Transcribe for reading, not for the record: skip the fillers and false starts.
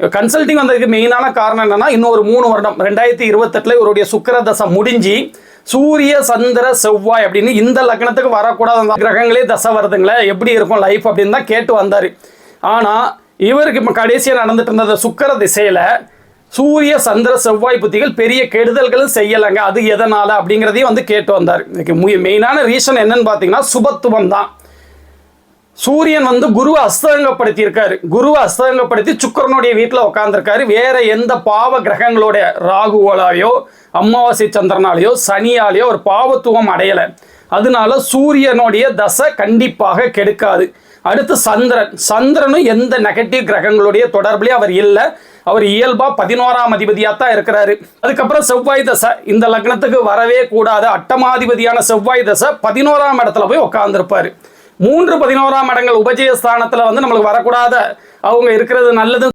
Consulting வந்ததுக்கு மெயினான காரணம் என்னன்னா, இன்னொரு 3 வருடம் 2028 இவருடைய சுக்கிர தசை முடிஞ்சு சூரிய சந்திர செவ்வாய் அப்படின்னு இந்த லக்னத்துக்கு வரக்கூடாத அந்த கிரகங்களே தசை வருதுங்களே, எப்படி இருக்கும் லைஃப் அப்படின்னு தான் கேட்டு வந்தார். ஆனால் இவருக்கு இப்போ கடைசியாக நடந்துட்டு இருந்த சுக்கிர திசையில் சூரிய சந்திர செவ்வாய் புத்திகள் பெரிய கெடுதல்களும் செய்யலைங்க. அது எதனால் அப்படிங்கிறதையும் வந்து கேட்டு வந்தார். மெயினான ரீசன் என்னன்னு பார்த்தீங்கன்னா சுபத்துவம் தான். சூரியன் வந்து குருவை அஸ்தங்கப்படுத்தியிருக்காரு. குருவை அஸ்தங்கப்படுத்தி சுக்கிரனுடைய வீட்டில் உட்காந்துருக்காரு. வேற எந்த பாவ கிரகங்களுடைய ராகுவாலேயோ அமாவாசை சந்திரனாலேயோ சனியாலேயோ ஒரு பாவத்துவம் அடையலை. அதனால சூரியனுடைய தசை கண்டிப்பாக கெடுக்காது. அடுத்து சந்திரனும் எந்த நெகட்டிவ் கிரகங்களுடைய தொடர்புலேயே அவர் இல்லை. அவர் இயல்பா 11ஆம் அதிபதியாக தான் இருக்கிறாரு. அதுக்கப்புறம் செவ்வாய் தசை இந்த லக்னத்துக்கு வரவே கூடாது. அட்டமாதிபதியான செவ்வாய் தசை 11ஆம் இடத்துல போய் உட்காந்துருப்பாரு. 3, 11ஆம் இடங்கள் உபஜயஸ்தானத்தில் வந்து நம்மளுக்கு வரக்கூடாத அவங்க இருக்கிறது நல்லது.